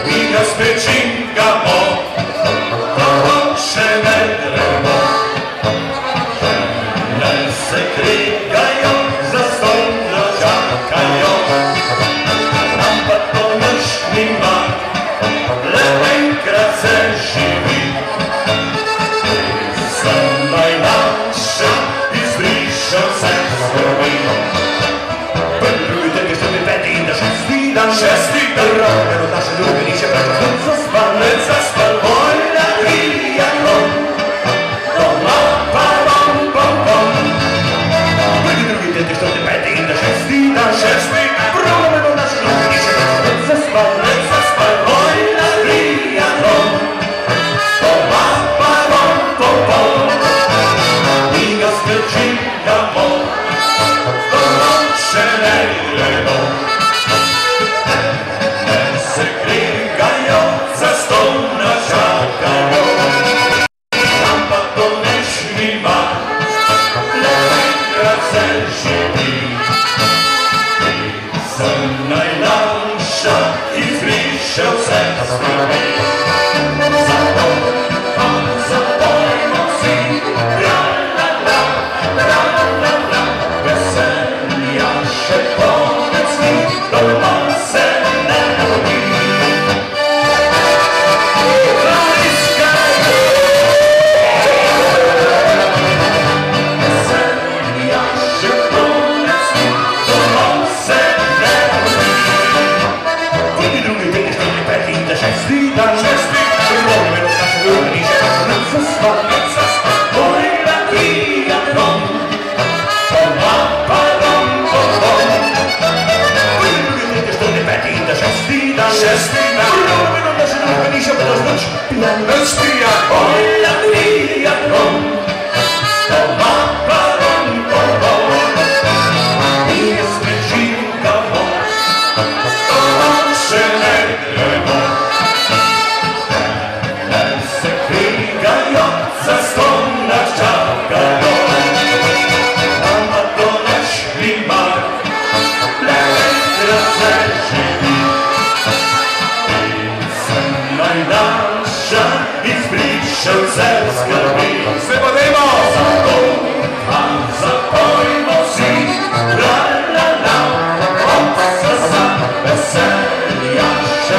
mi ga spečingamo, se vedremo, žene se krigajo, za stolno čakajo, nam pa to nič nima, le enkrat se živi. Zdaj naša izbrišel se skrbi, prvi so mi peti in da šesti dan, roker od naše ljubi ni še preveč ne zaspal, vojna triatlon, doma pa bom, bom, bom. Prvi, drugi, tretji, četrti, peti in da šesti dan, roker od naše ljubi ni še preveč ne zaspal, vojna triatlon, doma pa bom, bom, bom. Mi ga spečingamo, do noče ne gremo. Se krigajo, za stol nas čakajo, nam pa to nič nima, le enkrat se živi. Sem najmlajša, izbriše vse skrbi, zato pa zapojmo si, la la la, la la la, veselja še konec ni, doma se ne rodi. Se podemo! Zato pa zapojmo si, la la la, veselja še